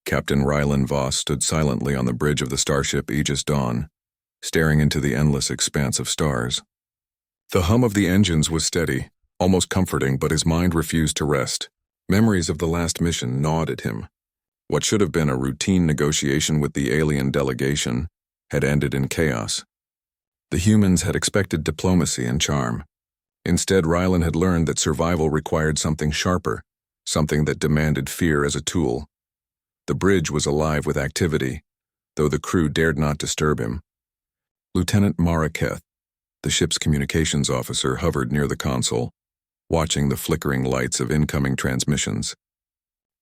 Captain Rylan Voss stood silently on the bridge of the starship Aegis Dawn, staring into the endless expanse of stars. The hum of the engines was steady, almost comforting, but his mind refused to rest. Memories of the last mission gnawed at him. What should have been a routine negotiation with the alien delegation had ended in chaos. The humans had expected diplomacy and charm. Instead, Rylan had learned that survival required something sharper, something that demanded fear as a tool. The bridge was alive with activity, though the crew dared not disturb him. Lieutenant Mara Keth, the ship's communications officer, hovered near the console, watching the flickering lights of incoming transmissions.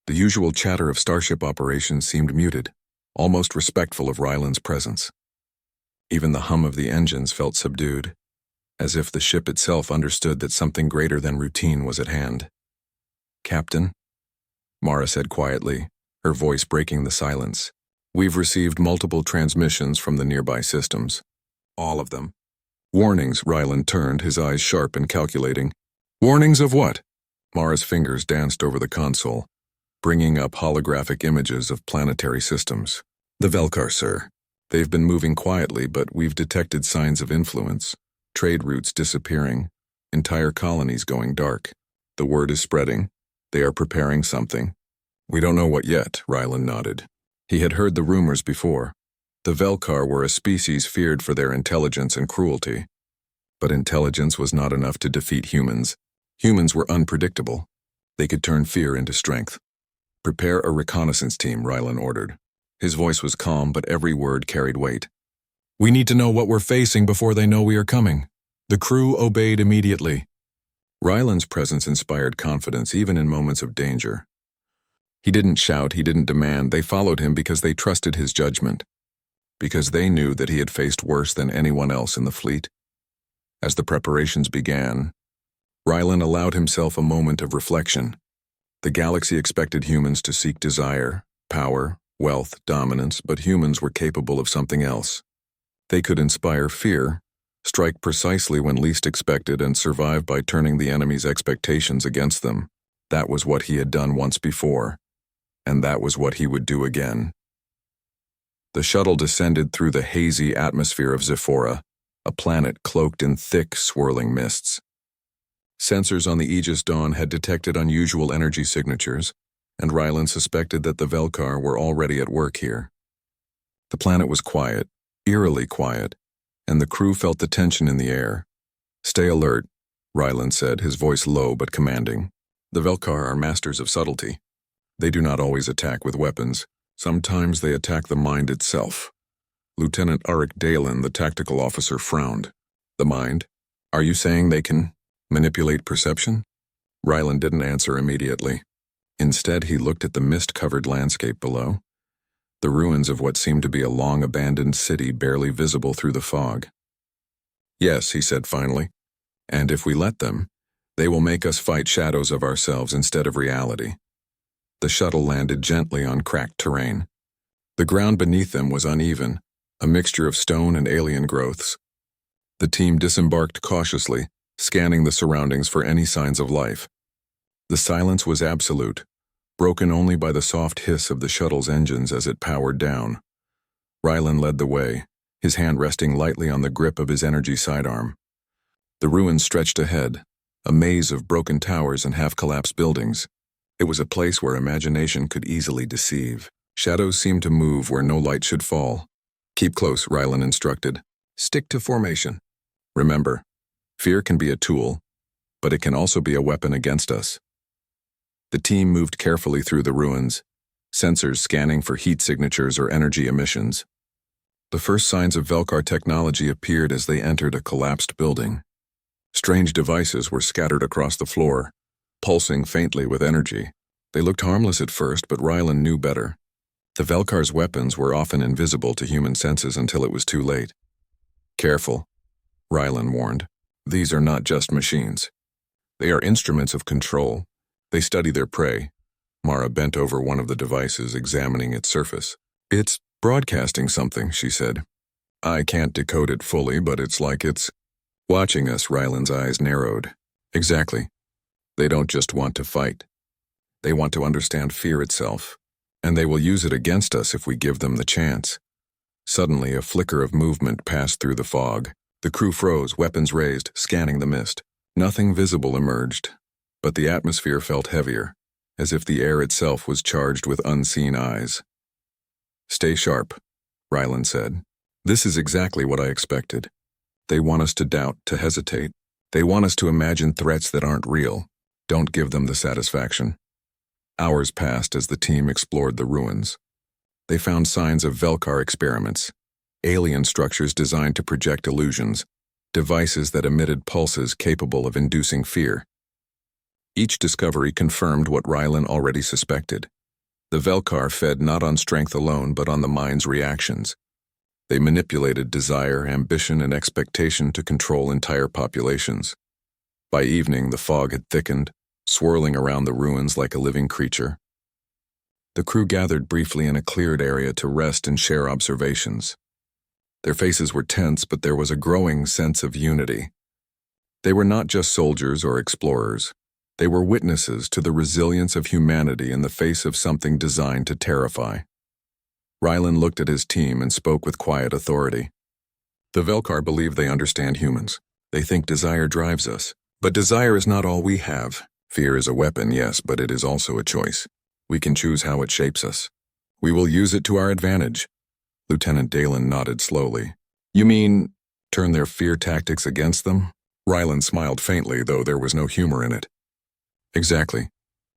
The usual chatter of starship operations seemed muted, almost respectful of Rylan's presence. Even the hum of the engines felt subdued, as if the ship itself understood that something greater than routine was at hand. "Captain," Mara said quietly, her voice breaking the silence, "we've received multiple transmissions from the nearby systems. All of them." "Warnings," Rylan turned, his eyes sharp and calculating. "Warnings of what?" Mara's fingers danced over the console, bringing up holographic images of planetary systems. "The Velkar, sir. They've been moving quietly, but we've detected signs of influence. Trade routes disappearing, entire colonies going dark. The word is spreading. They are preparing something. We don't know what yet," Rylan nodded. He had heard the rumors before. The Velkar were a species feared for their intelligence and cruelty. But intelligence was not enough to defeat humans. Humans were unpredictable. They could turn fear into strength. "Prepare a reconnaissance team," Rylan ordered. His voice was calm, but every word carried weight. "We need to know what we're facing before they know we are coming." The crew obeyed immediately. Rylan's presence inspired confidence even in moments of danger. He didn't shout, he didn't demand. They followed him because they trusted his judgment, because they knew that he had faced worse than anyone else in the fleet. As the preparations began, Rylan allowed himself a moment of reflection. The galaxy expected humans to seek desire, power, wealth, dominance, but humans were capable of something else. They could inspire fear, strike precisely when least expected, and survive by turning the enemy's expectations against them. That was what he had done once before, and that was what he would do again. The shuttle descended through the hazy atmosphere of Zephora, a planet cloaked in thick, swirling mists. Sensors on the Aegis Dawn had detected unusual energy signatures, and Rylan suspected that the Velkar were already at work here. The planet was quiet, eerily quiet, and the crew felt the tension in the air. "Stay alert," Rylan said, his voice low but commanding. "The Velkar are masters of subtlety. They do not always attack with weapons. Sometimes they attack the mind itself." Lieutenant Arik Dalen, the tactical officer, frowned. "The mind? Are you saying they can manipulate perception?" Rylan didn't answer immediately. Instead, he looked at the mist-covered landscape below, the ruins of what seemed to be a long-abandoned city barely visible through the fog. "Yes," he said finally, "and if we let them, they will make us fight shadows of ourselves instead of reality." The shuttle landed gently on cracked terrain. The ground beneath them was uneven, a mixture of stone and alien growths. The team disembarked cautiously, scanning the surroundings for any signs of life. The silence was absolute, broken only by the soft hiss of the shuttle's engines as it powered down. Rylan led the way, his hand resting lightly on the grip of his energy sidearm. The ruins stretched ahead, a maze of broken towers and half-collapsed buildings. It was a place where imagination could easily deceive. Shadows seemed to move where no light should fall. "Keep close," Rylan instructed. "Stick to formation. Remember, fear can be a tool, but it can also be a weapon against us." The team moved carefully through the ruins, sensors scanning for heat signatures or energy emissions. The first signs of Velkar technology appeared as they entered a collapsed building. Strange devices were scattered across the floor, pulsing faintly with energy. They looked harmless at first, but Rylan knew better. The Velkar's weapons were often invisible to human senses until it was too late. "Careful," Rylan warned. "These are not just machines. They are instruments of control. They study their prey." Mara bent over one of the devices, examining its surface. "It's broadcasting something," she said. "I can't decode it fully, but it's like it's watching us." Rylan's eyes narrowed. "Exactly. They don't just want to fight. They want to understand fear itself. And they will use it against us if we give them the chance. Suddenly, a flicker of movement passed through the fog. The crew froze, weapons raised, scanning the mist. Nothing visible emerged, but the atmosphere felt heavier, as if the air itself was charged with unseen eyes. "Stay sharp," Rylan said. "This is exactly what I expected. They want us to doubt, to hesitate. They want us to imagine threats that aren't real. Don't give them the satisfaction." Hours passed as the team explored the ruins. They found signs of Velkar experiments, alien structures designed to project illusions, devices that emitted pulses capable of inducing fear. Each discovery confirmed what Rylan already suspected. The Velkar fed not on strength alone but on the mind's reactions. They manipulated desire, ambition, and expectation to control entire populations. By evening, the fog had thickened, swirling around the ruins like a living creature. The crew gathered briefly in a cleared area to rest and share observations. Their faces were tense, but there was a growing sense of unity. They were not just soldiers or explorers. They were witnesses to the resilience of humanity in the face of something designed to terrify. Rylan looked at his team and spoke with quiet authority. "The Velkar believe they understand humans. They think desire drives us. But desire is not all we have. Fear is a weapon, yes, but it is also a choice. We can choose how it shapes us. We will use it to our advantage." Lieutenant Dalen nodded slowly. "You mean, turn their fear tactics against them?" Rylan smiled faintly, though there was no humor in it. "Exactly.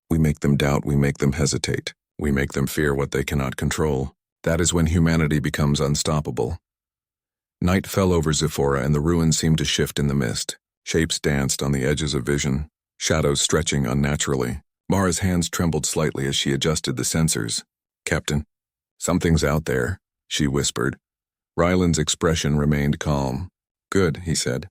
We make them doubt, we make them hesitate. We make them fear what they cannot control. That is when humanity becomes unstoppable." Night fell over Zephora and the ruins seemed to shift in the mist. Shapes danced on the edges of vision, shadows stretching unnaturally. Mara's hands trembled slightly as she adjusted the sensors. "Captain, something's out there," she whispered. Rylan's expression remained calm. "Good," he said.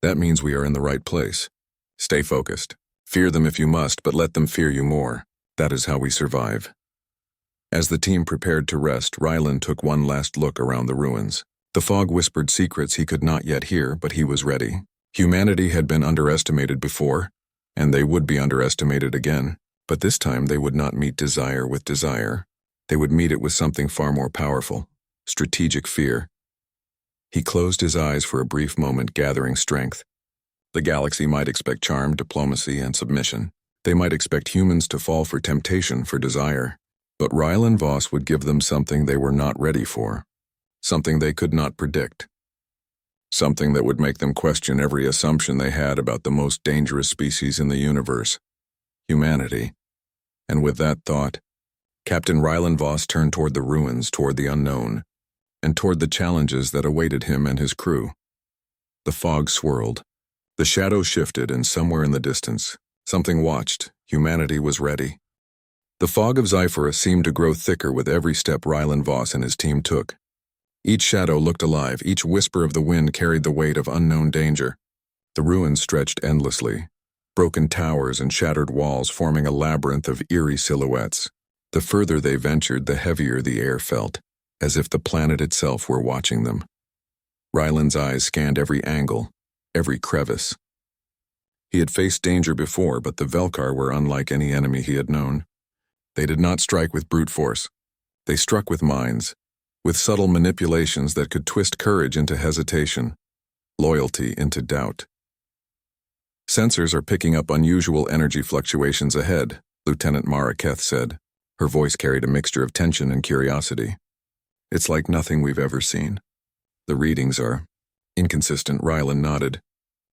"That means we are in the right place. Stay focused. Fear them if you must, but let them fear you more. That is how we survive." As the team prepared to rest, Rylan took one last look around the ruins. The fog whispered secrets he could not yet hear, but he was ready. Humanity had been underestimated before, and they would be underestimated again. But this time they would not meet desire with desire. They would meet it with something far more powerful: strategic fear. He closed his eyes for a brief moment, gathering strength. The galaxy might expect charm, diplomacy, and submission. They might expect humans to fall for temptation, for desire. But Rylan Voss would give them something they were not ready for. Something they could not predict. Something that would make them question every assumption they had about the most dangerous species in the universe: humanity. And with that thought, Captain Rylan Voss turned toward the ruins, toward the unknown, and toward the challenges that awaited him and his crew. The fog swirled. The shadows shifted, and somewhere in the distance, something watched. Humanity was ready. The fog of Zyphora seemed to grow thicker with every step Rylan Voss and his team took. Each shadow looked alive, each whisper of the wind carried the weight of unknown danger. The ruins stretched endlessly, broken towers and shattered walls forming a labyrinth of eerie silhouettes. The further they ventured, the heavier the air felt, as if the planet itself were watching them. Rylan's eyes scanned every angle, every crevice. He had faced danger before, but the Velkar were unlike any enemy he had known. They did not strike with brute force. They struck with minds, with subtle manipulations that could twist courage into hesitation, loyalty into doubt. "Sensors are picking up unusual energy fluctuations ahead," Lieutenant Mara Keth said. Her voice carried a mixture of tension and curiosity. "It's like nothing we've ever seen. The readings are inconsistent." Rylan nodded.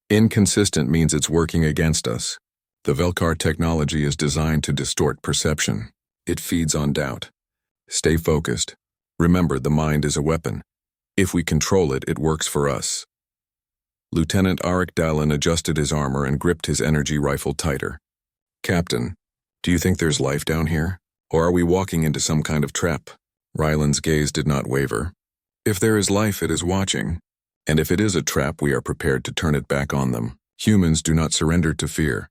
"Inconsistent means it's working against us. The Velkar technology is designed to distort perception. It feeds on doubt. Stay focused. Remember, the mind is a weapon. If we control it, it works for us." Lieutenant Arik Dallin adjusted his armor and gripped his energy rifle tighter. "Captain, do you think there's life down here? Or are we walking into some kind of trap?" Rylan's gaze did not waver. "If there is life, it is watching. And if it is a trap, we are prepared to turn it back on them. Humans do not surrender to fear."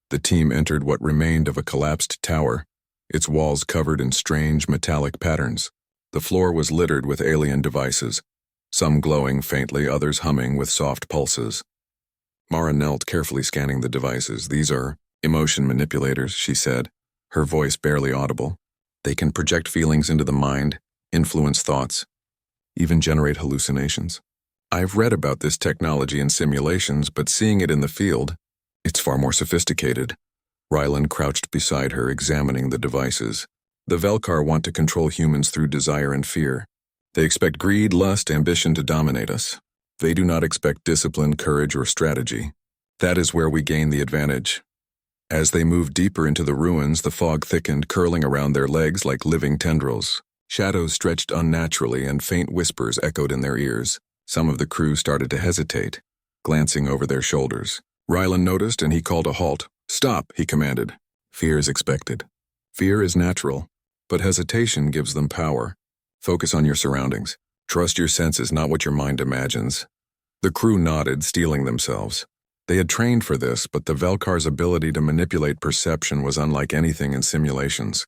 The team entered what remained of a collapsed tower, its walls covered in strange metallic patterns. The floor was littered with alien devices, some glowing faintly, others humming with soft pulses. Mara knelt, carefully scanning the devices. "These are emotion manipulators," she said, her voice barely audible. They can project feelings into the mind, influence thoughts, even generate hallucinations. I've read about this technology in simulations, but seeing it in the field, it's far more sophisticated. Rylan crouched beside her, examining the devices. The Velkar want to control humans through desire and fear. They expect greed, lust, ambition to dominate us. They do not expect discipline, courage, or strategy. That is where we gain the advantage. As they moved deeper into the ruins, the fog thickened, curling around their legs like living tendrils. Shadows stretched unnaturally, and faint whispers echoed in their ears. Some of the crew started to hesitate, glancing over their shoulders. Rylan noticed, and he called a halt. "Stop," he commanded. Fear is expected. Fear is natural, but hesitation gives them power. Focus on your surroundings. Trust your senses, not what your mind imagines. The crew nodded, steeling themselves. They had trained for this, but the Velkar's ability to manipulate perception was unlike anything in simulations.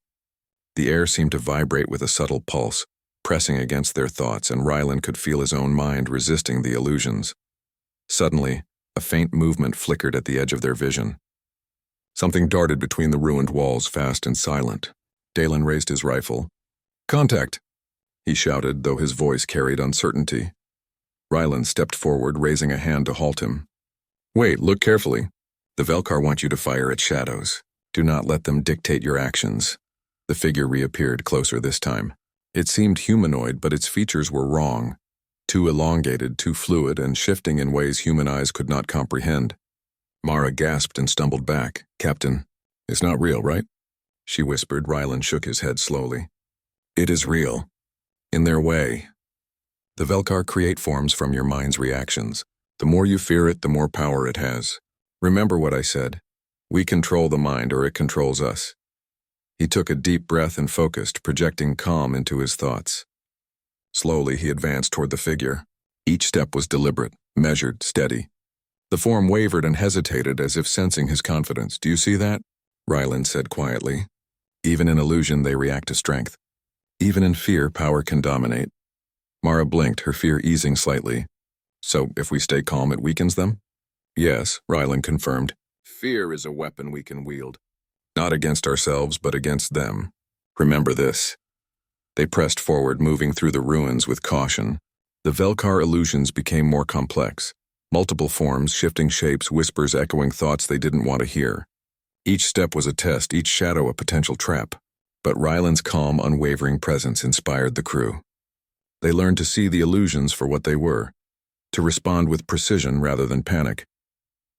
The air seemed to vibrate with a subtle pulse, pressing against their thoughts, and Rylan could feel his own mind resisting the illusions. Suddenly, a faint movement flickered at the edge of their vision. Something darted between the ruined walls, fast and silent. Dalen raised his rifle. "Contact!" he shouted, though his voice carried uncertainty. Rylan stepped forward, raising a hand to halt him. "Wait, look carefully. The Velkar want you to fire at shadows. Do not let them dictate your actions." The figure reappeared, closer this time. It seemed humanoid, but its features were wrong. Too elongated, too fluid, and shifting in ways human eyes could not comprehend. Mara gasped and stumbled back. "Captain, it's not real, right?" she whispered. Rylan shook his head slowly. "It is real. In their way. The Velkar create forms from your mind's reactions. The more you fear it, the more power it has. Remember what I said. We control the mind, or it controls us." He took a deep breath and focused, projecting calm into his thoughts. Slowly, he advanced toward the figure. Each step was deliberate, measured, steady. The form wavered and hesitated, as if sensing his confidence. "Do you see that?" Rylan said quietly. "Even in illusion, they react to strength. Even in fear, power can dominate." Mara blinked, her fear easing slightly. "So, if we stay calm, it weakens them?" "Yes," Rylan confirmed. "Fear is a weapon we can wield. Not against ourselves, but against them. Remember this." They pressed forward, moving through the ruins with caution. The Velkar illusions became more complex. Multiple forms, shifting shapes, whispers echoing thoughts they didn't want to hear. Each step was a test, each shadow a potential trap. But Rylan's calm, unwavering presence inspired the crew. They learned to see the illusions for what they were, to respond with precision rather than panic.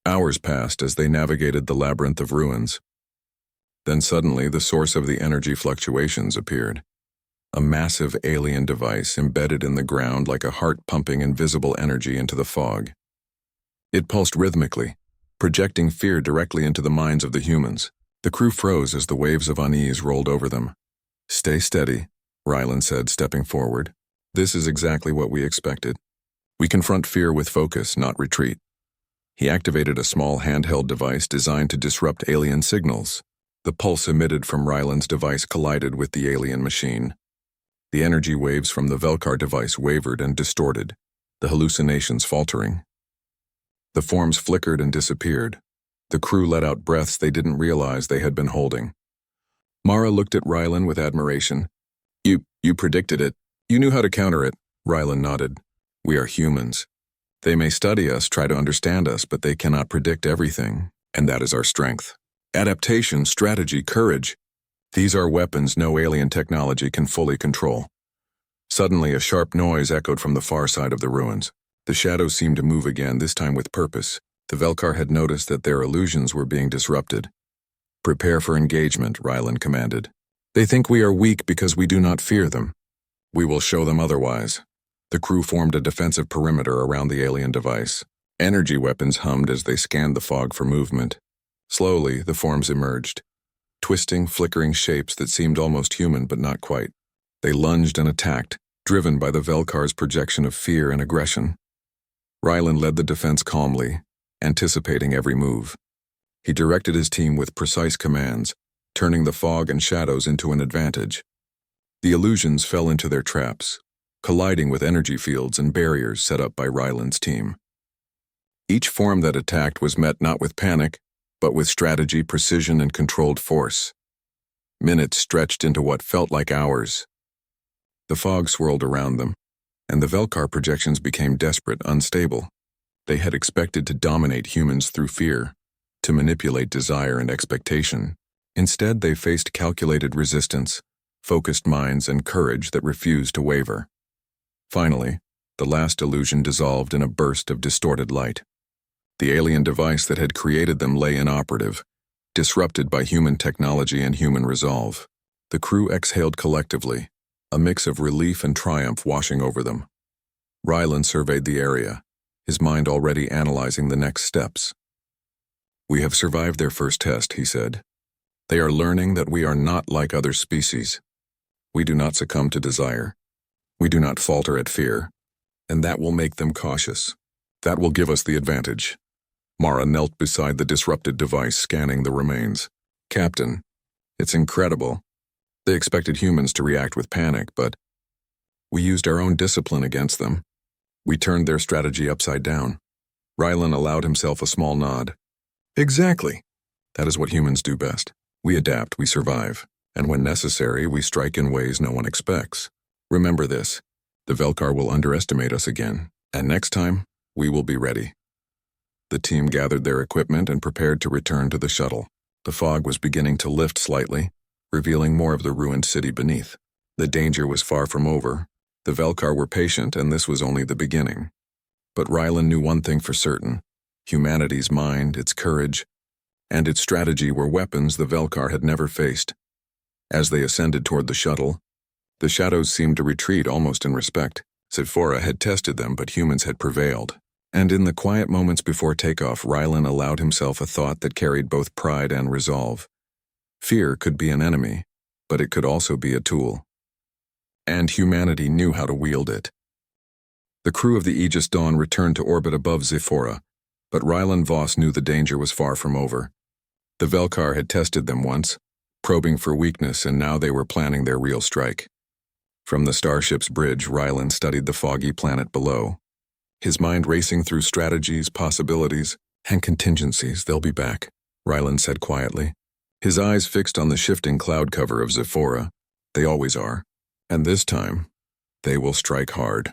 Hours passed as they navigated the labyrinth of ruins. Then suddenly, the source of the energy fluctuations appeared. A massive alien device embedded in the ground like a heart pumping invisible energy into the fog. It pulsed rhythmically, projecting fear directly into the minds of the humans. The crew froze as the waves of unease rolled over them. "Stay steady," Rylan said, stepping forward. "This is exactly what we expected. We confront fear with focus, not retreat." He activated a small handheld device designed to disrupt alien signals. The pulse emitted from Rylan's device collided with the alien machine. The energy waves from the Velkar device wavered and distorted, the hallucinations faltering. The forms flickered and disappeared. The crew let out breaths they didn't realize they had been holding. Mara looked at Rylan with admiration. You predicted it. You knew how to counter it." Rylan nodded. "We are humans. They may study us, try to understand us, but they cannot predict everything, and that is our strength. Adaptation, strategy, courage. These are weapons no alien technology can fully control." Suddenly, a sharp noise echoed from the far side of the ruins. The shadows seemed to move again, this time with purpose. The Velkar had noticed that their illusions were being disrupted. "Prepare for engagement," Rylan commanded. "They think we are weak because we do not fear them. We will show them otherwise." The crew formed a defensive perimeter around the alien device. Energy weapons hummed as they scanned the fog for movement. Slowly, the forms emerged. Twisting, flickering shapes that seemed almost human but not quite. They lunged and attacked, driven by the Velkar's projection of fear and aggression. Rylan led the defense calmly, anticipating every move. He directed his team with precise commands, turning the fog and shadows into an advantage. The illusions fell into their traps, colliding with energy fields and barriers set up by Rylan's team. Each form that attacked was met not with panic, but with strategy, precision, and controlled force. Minutes stretched into what felt like hours. The fog swirled around them, and the Velkar projections became desperate, unstable. They had expected to dominate humans through fear, to manipulate desire and expectation. Instead, they faced calculated resistance, focused minds, and courage that refused to waver. Finally, the last illusion dissolved in a burst of distorted light. The alien device that had created them lay inoperative, disrupted by human technology and human resolve. The crew exhaled collectively, a mix of relief and triumph washing over them. Rylan surveyed the area, his mind already analyzing the next steps. "We have survived their first test," he said. "They are learning that we are not like other species. We do not succumb to desire. We do not falter at fear, and that will make them cautious. That will give us the advantage." Mara knelt beside the disrupted device, scanning the remains. "Captain, it's incredible. They expected humans to react with panic, but we used our own discipline against them. We turned their strategy upside down." Rylan allowed himself a small nod. "Exactly. That is what humans do best. We adapt, we survive, and when necessary, we strike in ways no one expects. Remember this, the Velkar will underestimate us again, and next time, we will be ready." The team gathered their equipment and prepared to return to the shuttle. The fog was beginning to lift slightly, revealing more of the ruined city beneath. The danger was far from over. The Velkar were patient, and this was only the beginning. But Rylan knew one thing for certain. Humanity's mind, its courage, and its strategy were weapons the Velkar had never faced. As they ascended toward the shuttle, the shadows seemed to retreat almost in respect. Sephora had tested them, but humans had prevailed. And in the quiet moments before takeoff, Rylan allowed himself a thought that carried both pride and resolve. Fear could be an enemy, but it could also be a tool. And humanity knew how to wield it. The crew of the Aegis Dawn returned to orbit above Sephora, but Rylan Voss knew the danger was far from over. The Velkar had tested them once, probing for weakness, and now they were planning their real strike. From the starship's bridge, Rylan studied the foggy planet below, his mind racing through strategies, possibilities, and contingencies. "They'll be back," Rylan said quietly, his eyes fixed on the shifting cloud cover of Sephora. "They always are. And this time, they will strike hard."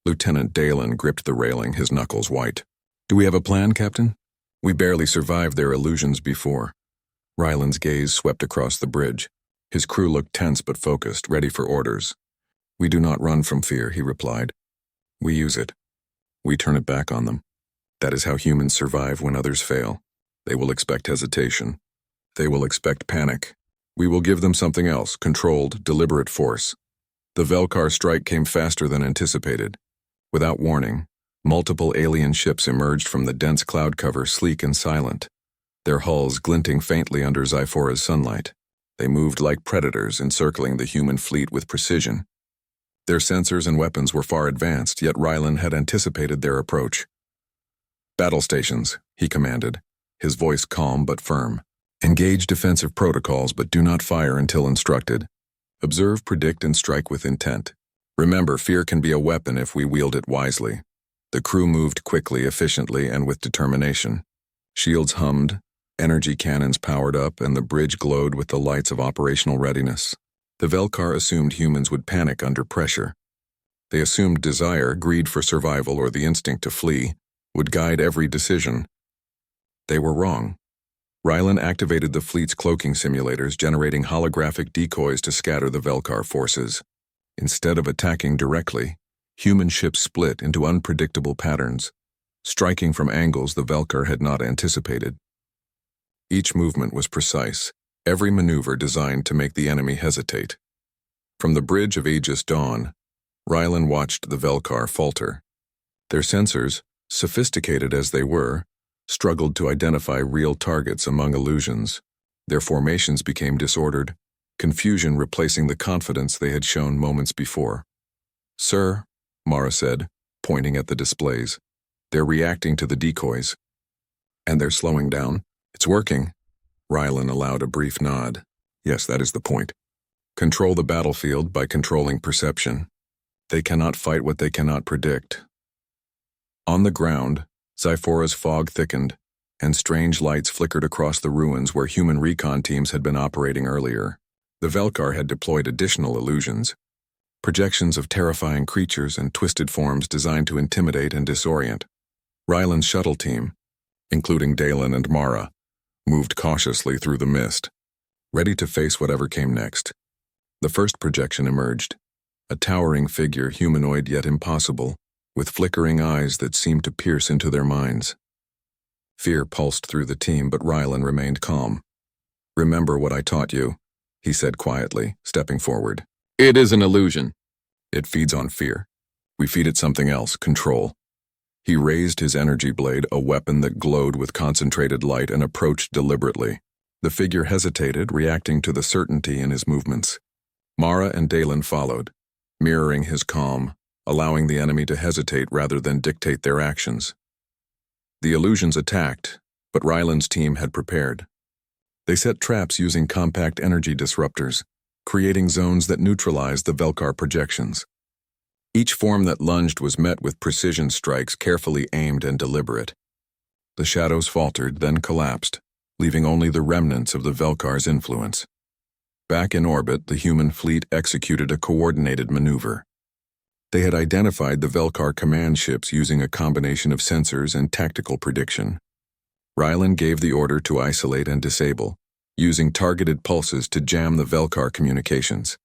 Lieutenant Dalen gripped the railing, his knuckles white. "Do we have a plan, Captain? We barely survived their illusions before." Rylan's gaze swept across the bridge. His crew looked tense but focused, ready for orders. "We do not run from fear," he replied. "We use it. We turn it back on them. That is how humans survive when others fail. They will expect hesitation. They will expect panic. We will give them something else, controlled, deliberate force." The Velkar strike came faster than anticipated. Without warning, multiple alien ships emerged from the dense cloud cover, sleek and silent, their hulls glinting faintly under Zyphora's sunlight. They moved like predators, encircling the human fleet with precision. Their sensors and weapons were far advanced, yet Rylan had anticipated their approach. "Battle stations," he commanded, his voice calm but firm. "Engage defensive protocols, but do not fire until instructed. Observe, predict, and strike with intent. Remember, fear can be a weapon if we wield it wisely." The crew moved quickly, efficiently, and with determination. Shields hummed, energy cannons powered up, and the bridge glowed with the lights of operational readiness. The Velkar assumed humans would panic under pressure. They assumed desire, greed for survival, or the instinct to flee would guide every decision. They were wrong. Rylan activated the fleet's cloaking simulators, generating holographic decoys to scatter the Velkar forces. Instead of attacking directly, human ships split into unpredictable patterns, striking from angles the Velkar had not anticipated. Each movement was precise, every maneuver designed to make the enemy hesitate. From the bridge of Aegis Dawn, Rylan watched the Velkar falter. Their sensors, sophisticated as they were, struggled to identify real targets among illusions. Their formations became disordered, confusion replacing the confidence they had shown moments before. "Sir," Mara said, pointing at the displays, "they're reacting to the decoys. And they're slowing down. It's working." Rylan allowed a brief nod. "Yes, that is the point. Control the battlefield by controlling perception. They cannot fight what they cannot predict." On the ground, Zyphora's fog thickened, and strange lights flickered across the ruins where human recon teams had been operating earlier. The Velkar had deployed additional illusions, projections of terrifying creatures and twisted forms designed to intimidate and disorient. Ryland's shuttle team, including Dalen and Mara, moved cautiously through the mist, ready to face whatever came next. The first projection emerged, a towering figure, humanoid yet impossible, with flickering eyes that seemed to pierce into their minds. Fear pulsed through the team, but Ryland remained calm. "Remember what I taught you," he said quietly, stepping forward. "It is an illusion. It feeds on fear. We feed it something else, control." He raised his energy blade, a weapon that glowed with concentrated light, and approached deliberately. The figure hesitated, reacting to the certainty in his movements. Mara and Dalen followed, mirroring his calm, allowing the enemy to hesitate rather than dictate their actions. The illusions attacked, but Ryland's team had prepared. They set traps using compact energy disruptors, creating zones that neutralized the Velkar projections. Each form that lunged was met with precision strikes, carefully aimed and deliberate. The shadows faltered, then collapsed, leaving only the remnants of the Velkar's influence. Back in orbit, the human fleet executed a coordinated maneuver. They had identified the Velkar command ships using a combination of sensors and tactical prediction. Ryland gave the order to isolate and disable, using targeted pulses to jam the Velkar communications.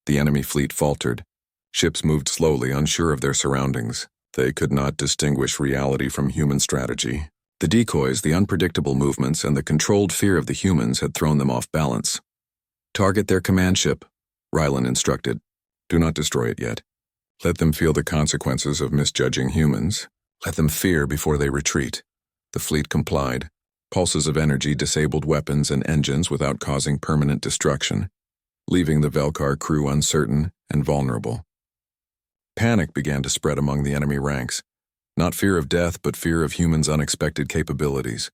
The enemy fleet faltered. Ships moved slowly, unsure of their surroundings. They could not distinguish reality from human strategy. The decoys, the unpredictable movements, and the controlled fear of the humans had thrown them off balance. "Target their command ship," Ryland instructed. "Do not destroy it yet. Let them feel the consequences of misjudging humans. Let them fear before they retreat." The fleet complied. Pulses of energy disabled weapons and engines without causing permanent destruction, leaving the Velkar crew uncertain and vulnerable. Panic began to spread among the enemy ranks. Not fear of death, but fear of humans' unexpected capabilities.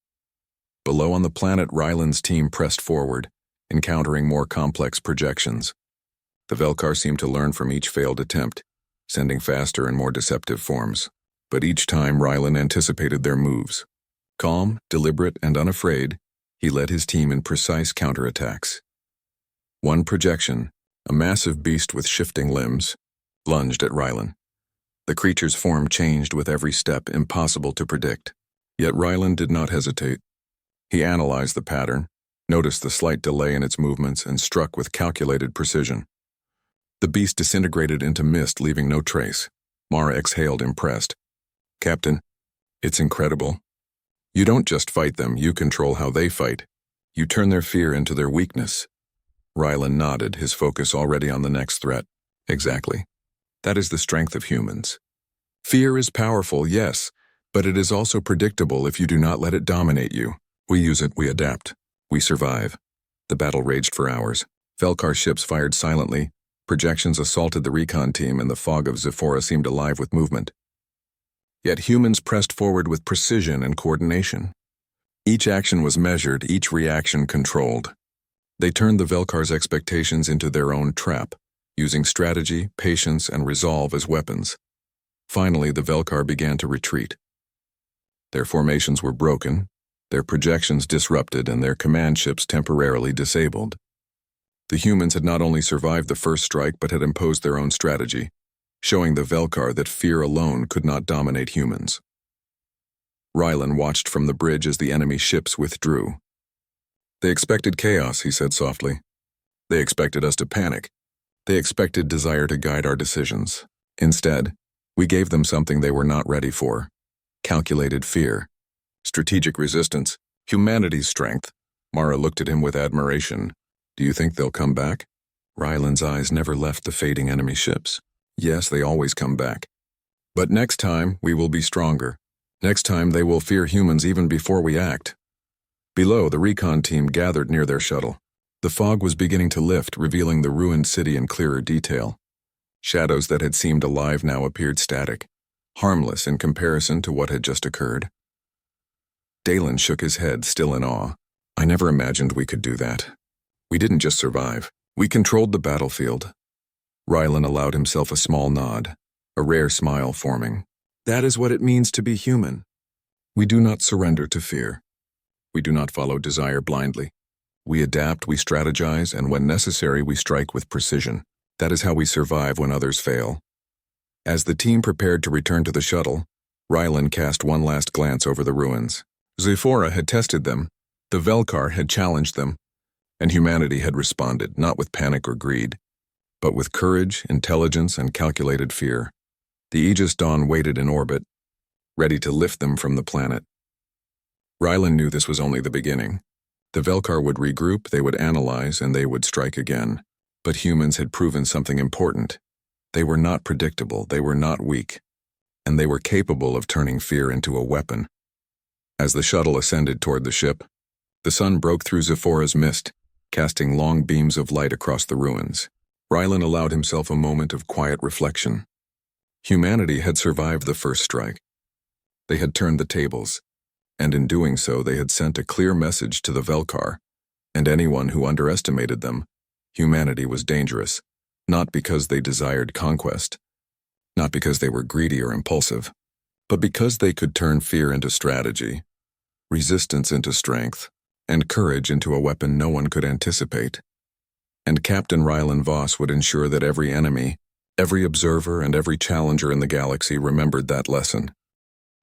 Below on the planet, Ryland's team pressed forward, encountering more complex projections. The Velkar seemed to learn from each failed attempt, sending faster and more deceptive forms. But each time, Ryland anticipated their moves. Calm, deliberate, and unafraid, he led his team in precise counterattacks. One projection, a massive beast with shifting limbs, lunged at Ryland. The creature's form changed with every step, impossible to predict. Yet Ryland did not hesitate. He analyzed the pattern, noticed the slight delay in its movements, and struck with calculated precision. The beast disintegrated into mist, leaving no trace. Mara exhaled, impressed. "Captain, it's incredible. You don't just fight them, you control how they fight. You turn their fear into their weakness." Ryland nodded, his focus already on the next threat. "Exactly. That is the strength of humans. Fear is powerful, yes, but it is also predictable if you do not let it dominate you. We use it, we adapt, we survive." The battle raged for hours. Velkar ships fired silently, projections assaulted the recon team, and the fog of Zephora seemed alive with movement. Yet humans pressed forward with precision and coordination. Each action was measured, each reaction controlled. They turned the Velkar's expectations into their own trap, using strategy, patience, and resolve as weapons. Finally, the Velkar began to retreat. Their formations were broken, their projections disrupted, and their command ships temporarily disabled. The humans had not only survived the first strike but had imposed their own strategy, showing the Velkar that fear alone could not dominate humans. Ryland watched from the bridge as the enemy ships withdrew. "They expected chaos," he said softly. "They expected us to panic. They expected desire to guide our decisions. Instead, we gave them something they were not ready for: calculated fear, strategic resistance, humanity's strength." Mara looked at him with admiration. "Do you think they'll come back?" Ryland's eyes never left the fading enemy ships. "Yes, they always come back. But next time, we will be stronger. Next time, they will fear humans even before we act." Below, the recon team gathered near their shuttle. The fog was beginning to lift, revealing the ruined city in clearer detail. Shadows that had seemed alive now appeared static, harmless in comparison to what had just occurred. Dalen shook his head, still in awe. "I never imagined we could do that. We didn't just survive. We controlled the battlefield." Ryland allowed himself a small nod, a rare smile forming. "That is what it means to be human. We do not surrender to fear. We do not follow desire blindly. We adapt, we strategize, and when necessary, we strike with precision. That is how we survive when others fail. As the team prepared to return to the shuttle, Rylan cast one last glance over the ruins. Zephora had tested them, the Velkar had challenged them, and humanity had responded, not with panic or greed, but with courage, intelligence, and calculated fear. The Aegis Dawn waited in orbit, ready to lift them from the planet. Rylan knew this was only the beginning. The Velkar would regroup, they would analyze, and they would strike again. But humans had proven something important. They were not predictable, they were not weak, and they were capable of turning fear into a weapon. As the shuttle ascended toward the ship, the sun broke through Zephora's mist, casting long beams of light across the ruins. Rylan allowed himself a moment of quiet reflection. Humanity had survived the first strike. They had turned the tables, and in doing so they had sent a clear message to the Velkar, and anyone who underestimated them. Humanity was dangerous, not because they desired conquest, not because they were greedy or impulsive, but because they could turn fear into strategy, resistance into strength, and courage into a weapon no one could anticipate. And Captain Rylan Voss would ensure that every enemy, every observer, and every challenger in the galaxy remembered that lesson.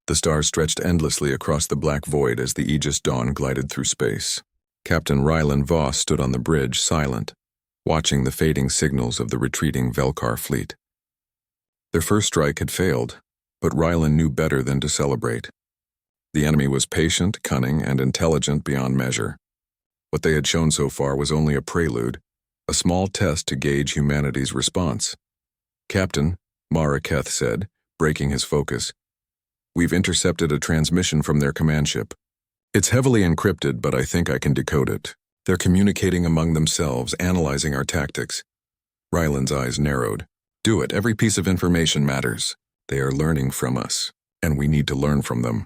The stars stretched endlessly across the black void as the Aegis Dawn glided through space. Captain Rylan Voss stood on the bridge, silent, watching the fading signals of the retreating Velkar fleet. Their first strike had failed, but Rylan knew better than to celebrate. The enemy was patient, cunning, and intelligent beyond measure. What they had shown so far was only a prelude, a small test to gauge humanity's response. "Captain," Mara Keth said, breaking his focus, "we've intercepted a transmission from their command ship. It's heavily encrypted, but I think I can decode it. They're communicating among themselves, analyzing our tactics." Rylan's eyes narrowed. "Do it. Every piece of information matters. They are learning from us, and we need to learn from them."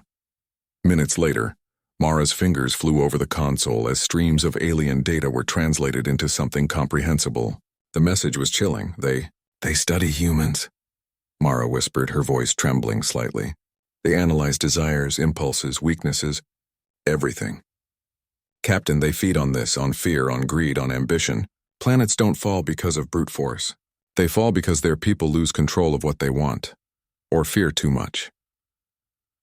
Minutes later, Mara's fingers flew over the console as streams of alien data were translated into something comprehensible. The message was chilling. They study humans," Mara whispered, her voice trembling slightly. "They analyze desires, impulses, weaknesses, everything. Captain, they feed on this, on fear, on greed, on ambition. Planets don't fall because of brute force. They fall because their people lose control of what they want, or fear too much."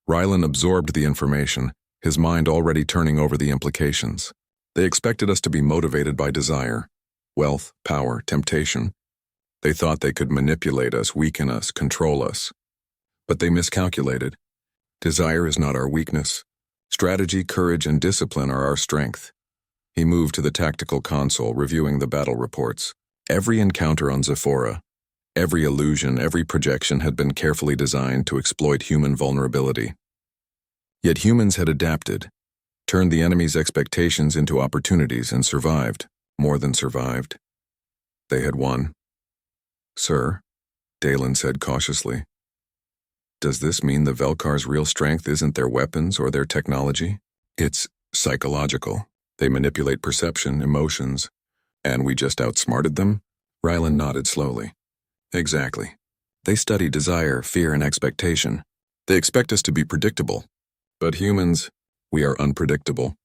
Rylan absorbed the information, his mind already turning over the implications. They expected us to be motivated by desire, wealth, power, temptation. They thought they could manipulate us, weaken us, control us. But they miscalculated. Desire is not our weakness. Strategy, courage, and discipline are our strength. He moved to the tactical console, reviewing the battle reports. Every encounter on Zephora, every illusion, every projection had been carefully designed to exploit human vulnerability. Yet humans had adapted, turned the enemy's expectations into opportunities, and survived, more than survived. They had won. "Sir," Dalen said cautiously, "does this mean the Velkar's real strength isn't their weapons or their technology? It's psychological. They manipulate perception, emotions, and we just outsmarted them?" Rylan nodded slowly. "Exactly. They study desire, fear, and expectation. They expect us to be predictable. But humans, we are unpredictable.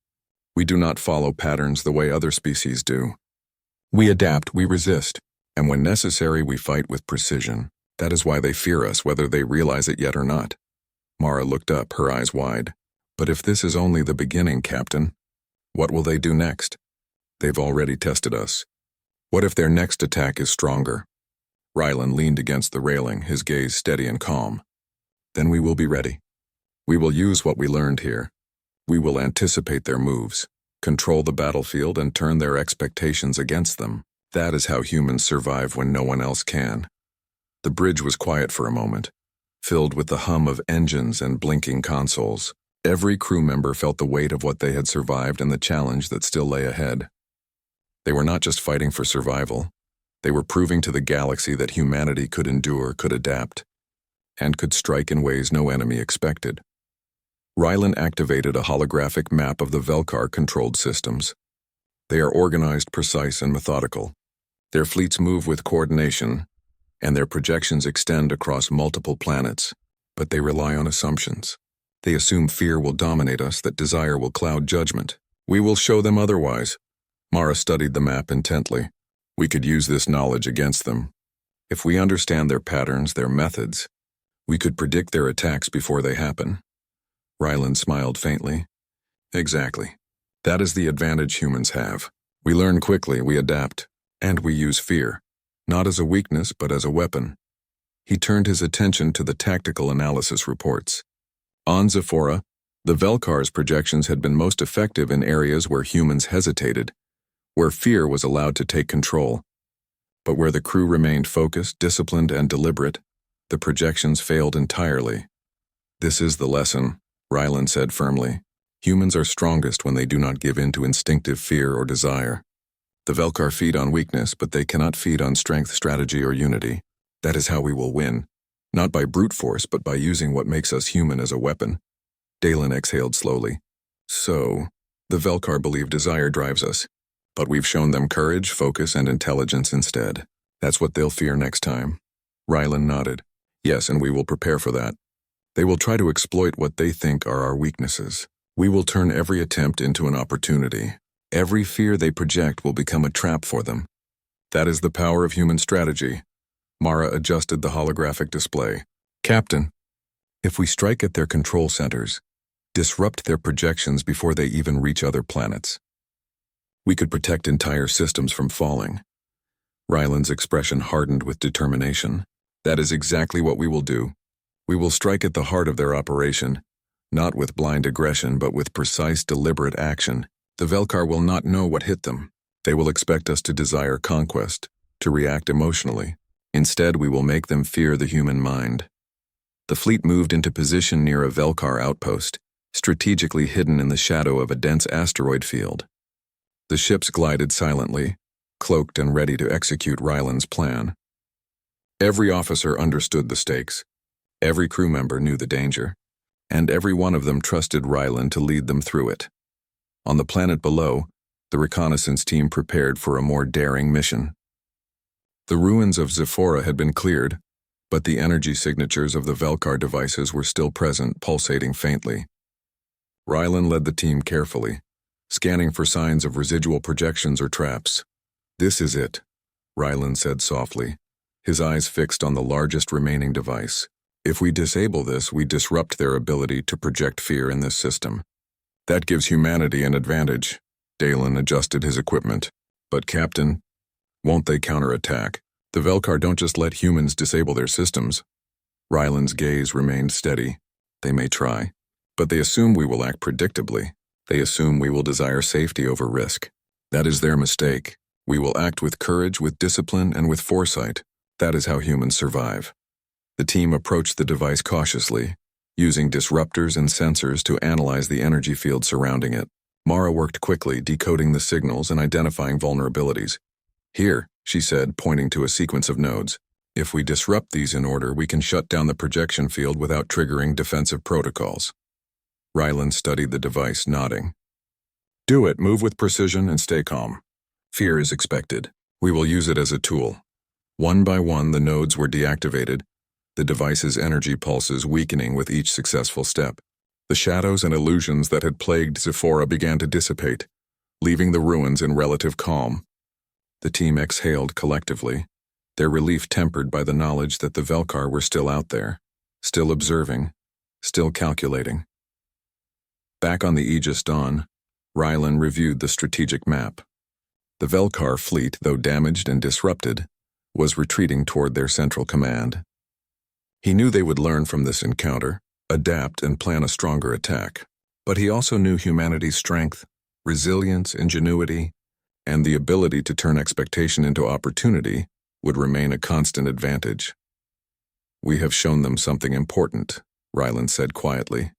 We do not follow patterns the way other species do. We adapt, we resist, and when necessary, we fight with precision. That is why they fear us, whether they realize it yet or not." Mara looked up, her eyes wide. "But if this is only the beginning, Captain, what will they do next? They've already tested us. What if their next attack is stronger?" Rylan leaned against the railing, his gaze steady and calm. "Then we will be ready. We will use what we learned here. We will anticipate their moves, control the battlefield, and turn their expectations against them. That is how humans survive when no one else can." The bridge was quiet for a moment, filled with the hum of engines and blinking consoles. Every crew member felt the weight of what they had survived and the challenge that still lay ahead. They were not just fighting for survival. They were proving to the galaxy that humanity could endure, could adapt, and could strike in ways no enemy expected. Rylan activated a holographic map of the Velkar-controlled systems. They are organized, precise, and methodical. Their fleets move with coordination, and their projections extend across multiple planets, but they rely on assumptions. They assume fear will dominate us, that desire will cloud judgment. We will show them otherwise. Mara studied the map intently. We could use this knowledge against them. If we understand their patterns, their methods, we could predict their attacks before they happen. Ryland smiled faintly. Exactly. That is the advantage humans have. We learn quickly, we adapt, and we use fear, not as a weakness but as a weapon. He turned his attention to the tactical analysis reports. On Zephora, the Velkar's projections had been most effective in areas where humans hesitated, where fear was allowed to take control. But where the crew remained focused, disciplined, and deliberate, the projections failed entirely. This is the lesson, Ryland said firmly. Humans are strongest when they do not give in to instinctive fear or desire. The Velkar feed on weakness, but they cannot feed on strength, strategy, or unity. That is how we will win. Not by brute force, but by using what makes us human as a weapon. Dalen exhaled slowly. So, the Velkar believe desire drives us, but we've shown them courage, focus, and intelligence instead. That's what they'll fear next time. Ryland nodded. Yes, and we will prepare for that. They will try to exploit what they think are our weaknesses. We will turn every attempt into an opportunity. Every fear they project will become a trap for them. That is the power of human strategy. Mara adjusted the holographic display. Captain, if we strike at their control centers, disrupt their projections before they even reach other planets, we could protect entire systems from falling. Ryland's expression hardened with determination. That is exactly what we will do. We will strike at the heart of their operation, not with blind aggression but with precise, deliberate action. The Velkar will not know what hit them. They will expect us to desire conquest, to react emotionally. Instead, we will make them fear the human mind. The fleet moved into position near a Velkar outpost, strategically hidden in the shadow of a dense asteroid field. The ships glided silently, cloaked and ready to execute Ryland's plan. Every officer understood the stakes. Every crew member knew the danger, and every one of them trusted Ryland to lead them through it. On the planet below, the reconnaissance team prepared for a more daring mission. The ruins of Zephora had been cleared, but the energy signatures of the Velkar devices were still present, pulsating faintly. Ryland led the team carefully, scanning for signs of residual projections or traps. This is it, Ryland said softly, his eyes fixed on the largest remaining device. If we disable this, we disrupt their ability to project fear in this system. That gives humanity an advantage. Dalen adjusted his equipment. But Captain, won't they counterattack? The Velkar don't just let humans disable their systems. Ryland's gaze remained steady. They may try, but they assume we will act predictably. They assume we will desire safety over risk. That is their mistake. We will act with courage, with discipline, and with foresight. That is how humans survive. The team approached the device cautiously, using disruptors and sensors to analyze the energy field surrounding it. Mara worked quickly, decoding the signals and identifying vulnerabilities. Here, she said, pointing to a sequence of nodes. If we disrupt these in order, we can shut down the projection field without triggering defensive protocols. Ryland studied the device, nodding. Do it, move with precision and stay calm. Fear is expected. We will use it as a tool. One by one, the nodes were deactivated, the device's energy pulses weakening with each successful step. The shadows and illusions that had plagued Zephora began to dissipate, leaving the ruins in relative calm. The team exhaled collectively, their relief tempered by the knowledge that the Velkar were still out there, still observing, still calculating. Back on the Aegis Dawn, Ryland reviewed the strategic map. The Velkar fleet, though damaged and disrupted, was retreating toward their central command. He knew they would learn from this encounter, adapt, and plan a stronger attack. But he also knew humanity's strength, resilience, ingenuity, and the ability to turn expectation into opportunity would remain a constant advantage. We have shown them something important, Ryland said quietly.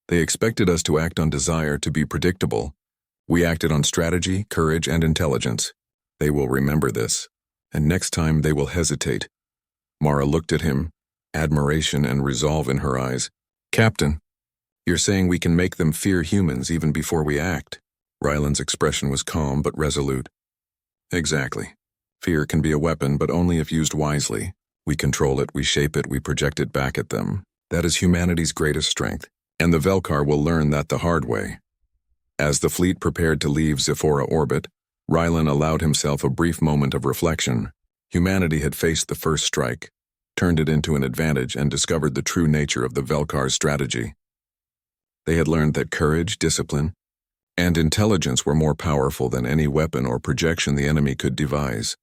They expected us to act on desire, to be predictable. We acted on strategy, courage, and intelligence. They will remember this, and next time they will hesitate. Mara looked at him, admiration and resolve in her eyes. Captain, you're saying we can make them fear humans even before we act? Ryland's expression was calm but resolute. Exactly. Fear can be a weapon, but only if used wisely. We control it, we shape it, we project it back at them. That is humanity's greatest strength. And the Velkar will learn that the hard way. As the fleet prepared to leave Zephora orbit, Rylan allowed himself a brief moment of reflection. Humanity had faced the first strike, turned it into an advantage, and discovered the true nature of the Velkar's strategy. They had learned that courage, discipline, and intelligence were more powerful than any weapon or projection the enemy could devise.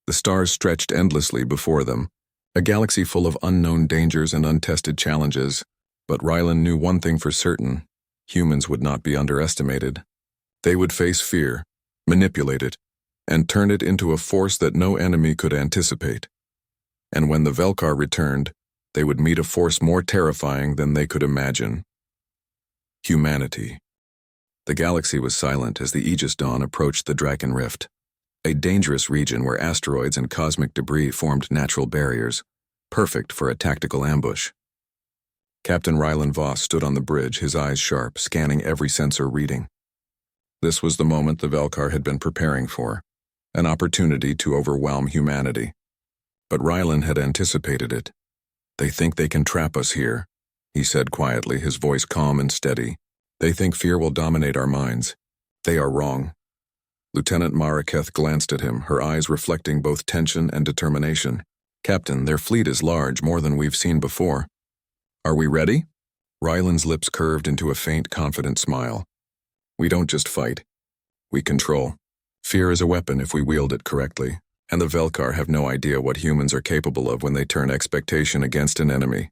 The stars stretched endlessly before them, a galaxy full of unknown dangers and untested challenges, but Rylan knew one thing for certain: humans would not be underestimated. They would face fear, manipulate it, and turn it into a force that no enemy could anticipate. And when the Velkar returned, they would meet a force more terrifying than they could imagine. Humanity. The galaxy was silent as the Aegis Dawn approached the Draken Rift, a dangerous region where asteroids and cosmic debris formed natural barriers, perfect for a tactical ambush. Captain Rylan Voss stood on the bridge, his eyes sharp, scanning every sensor reading. This was the moment the Velkar had been preparing for, an opportunity to overwhelm humanity. But Rylan had anticipated it. "They think they can trap us here," he said quietly, his voice calm and steady. "They think fear will dominate our minds. They are wrong." Lieutenant Maraketh glanced at him, her eyes reflecting both tension and determination. "Captain, their fleet is large, more than we've seen before. Are we ready?" Rylan's lips curved into a faint, confident smile. "We don't just fight. We control. Fear is a weapon if we wield it correctly, and the Velkar have no idea what humans are capable of when they turn expectation against an enemy."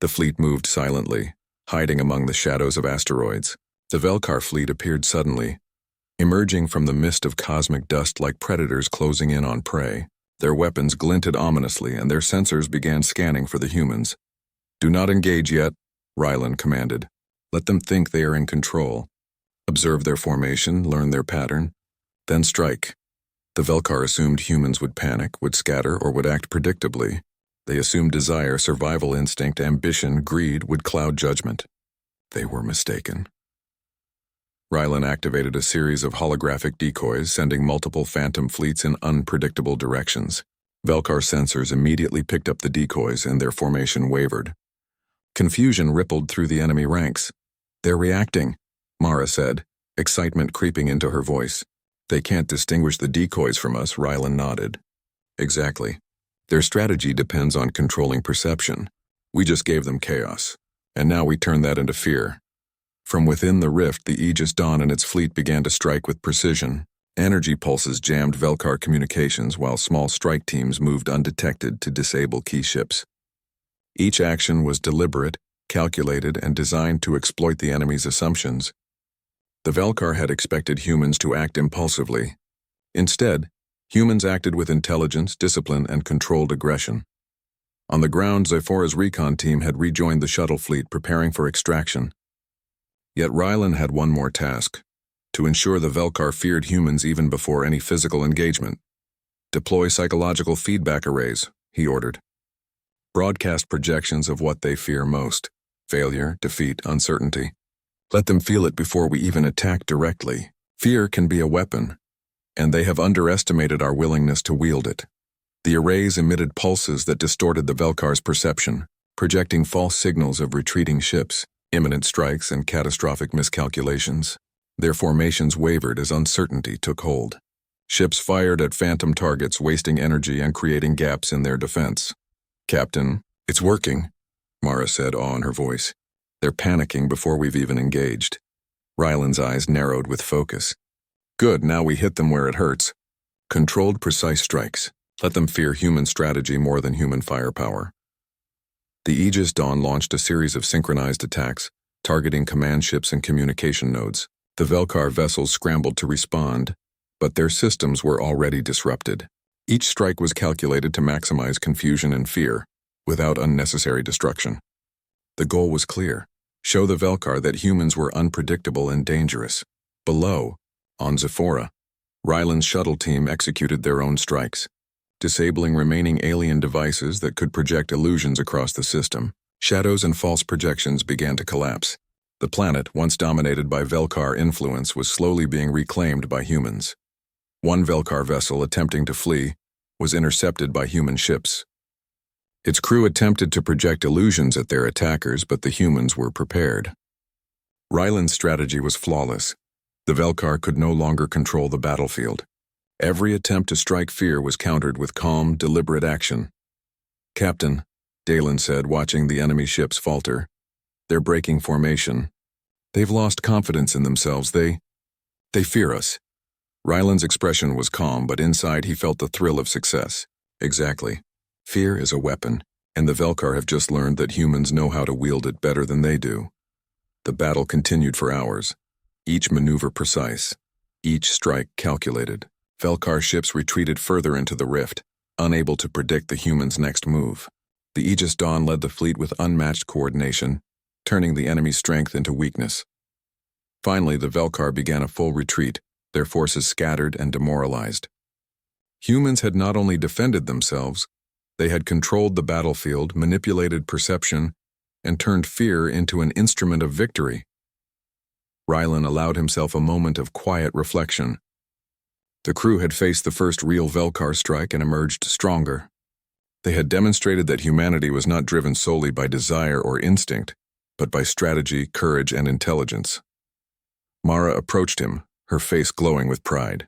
The fleet moved silently, hiding among the shadows of asteroids. The Velkar fleet appeared suddenly, emerging from the mist of cosmic dust like predators closing in on prey. Their weapons glinted ominously, and their sensors began scanning for the humans. "Do not engage yet," Rylan commanded. "Let them think they are in control. Observe their formation, learn their pattern, then strike." The Velkar assumed humans would panic, would scatter, or would act predictably. They assumed desire, survival instinct, ambition, greed would cloud judgment. They were mistaken. Rylan activated a series of holographic decoys, sending multiple phantom fleets in unpredictable directions. Velkar sensors immediately picked up the decoys, and their formation wavered. Confusion rippled through the enemy ranks. "They're reacting," Mara said, excitement creeping into her voice. "They can't distinguish the decoys from us," Rylan nodded. "Exactly. Their strategy depends on controlling perception. We just gave them chaos, and now we turn that into fear." From within the rift, the Aegis Dawn and its fleet began to strike with precision. Energy pulses jammed Velkar communications while small strike teams moved undetected to disable key ships. Each action was deliberate, calculated, and designed to exploit the enemy's assumptions. The Velkar had expected humans to act impulsively. Instead, humans acted with intelligence, discipline, and controlled aggression. On the ground, Zephora's recon team had rejoined the shuttle fleet, preparing for extraction. Yet Rylan had one more task: to ensure the Velkar feared humans even before any physical engagement. "Deploy psychological feedback arrays," he ordered. "Broadcast projections of what they fear most: failure, defeat, uncertainty. Let them feel it before we even attack directly. Fear can be a weapon, and they have underestimated our willingness to wield it." The arrays emitted pulses that distorted the Velkar's perception, projecting false signals of retreating ships, imminent strikes, and catastrophic miscalculations. Their formations wavered as uncertainty took hold. Ships fired at phantom targets, wasting energy and creating gaps in their defense. "Captain, it's working," Mara said, awe in her voice. "They're panicking before we've even engaged." Rylan's eyes narrowed with focus. "Good, now we hit them where it hurts. Controlled, precise strikes. Let them fear human strategy more than human firepower." The Aegis Dawn launched a series of synchronized attacks, targeting command ships and communication nodes. The Velkar vessels scrambled to respond, but their systems were already disrupted. Each strike was calculated to maximize confusion and fear, without unnecessary destruction. The goal was clear: show the Velkar that humans were unpredictable and dangerous. Below, on Zephora, Rylan's shuttle team executed their own strikes, disabling remaining alien devices that could project illusions across the system. Shadows and false projections began to collapse. The planet, once dominated by Velkar influence, was slowly being reclaimed by humans. One Velkar vessel attempting to flee was intercepted by human ships. Its crew attempted to project illusions at their attackers, but the humans were prepared. Ryland's strategy was flawless. The Velkar could no longer control the battlefield. Every attempt to strike fear was countered with calm, deliberate action. "Captain," Dalen said, watching the enemy ships falter. "They're breaking formation. They've lost confidence in themselves. They fear us." Ryland's expression was calm, but inside he felt the thrill of success. Exactly. Fear is a weapon, and the Velkar have just learned that humans know how to wield it better than they do. The battle continued for hours, each maneuver precise, each strike calculated. Velkar ships retreated further into the rift, unable to predict the humans' next move. The Aegis Dawn led the fleet with unmatched coordination, turning the enemy's strength into weakness. Finally, the Velkar began a full retreat, their forces scattered and demoralized. Humans had not only defended themselves, they had controlled the battlefield, manipulated perception, and turned fear into an instrument of victory. Ryland allowed himself a moment of quiet reflection. The crew had faced the first real Velkar strike and emerged stronger. They had demonstrated that humanity was not driven solely by desire or instinct, but by strategy, courage, and intelligence. Mara approached him, her face glowing with pride.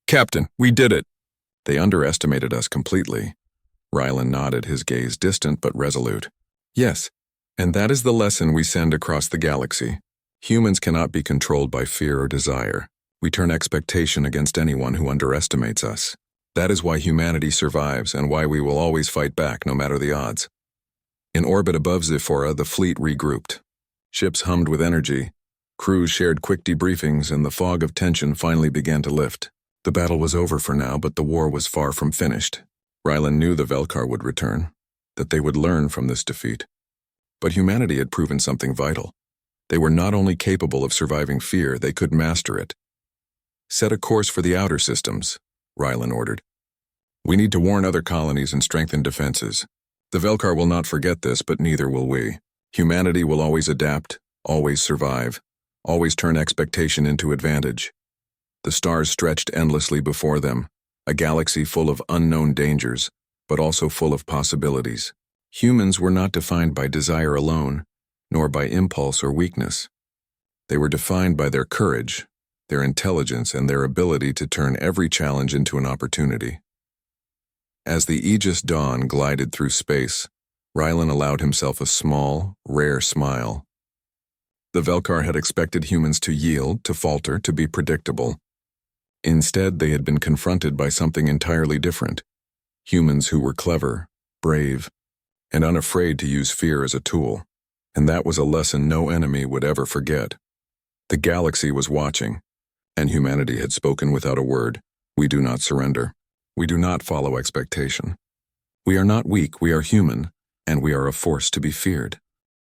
"Captain, we did it!" "They underestimated us completely." Ryland nodded, his gaze distant but resolute. "Yes, and that is the lesson we send across the galaxy. Humans cannot be controlled by fear or desire. We turn expectation against anyone who underestimates us. That is why humanity survives and why we will always fight back no matter the odds." In orbit above Zephora, the fleet regrouped. Ships hummed with energy. Crews shared quick debriefings, and the fog of tension finally began to lift. The battle was over for now, but the war was far from finished. Ryland knew the Velkar would return, that they would learn from this defeat. But humanity had proven something vital. They were not only capable of surviving fear, they could master it. "Set a course for the outer systems," Ryland ordered. "We need to warn other colonies and strengthen defenses. The Velkar will not forget this, but neither will we. Humanity will always adapt, always survive, always turn expectation into advantage." The stars stretched endlessly before them, a galaxy full of unknown dangers, but also full of possibilities. Humans were not defined by desire alone, nor by impulse or weakness. They were defined by their courage, their intelligence, and their ability to turn every challenge into an opportunity. As the Aegis Dawn glided through space, Ryland allowed himself a small, rare smile. The Velkar had expected humans to yield, to falter, to be predictable. Instead, they had been confronted by something entirely different. Humans who were clever, brave, and unafraid to use fear as a tool. And that was a lesson no enemy would ever forget. The galaxy was watching, and humanity had spoken without a word. We do not surrender. We do not follow expectation. We are not weak, we are human, and we are a force to be feared.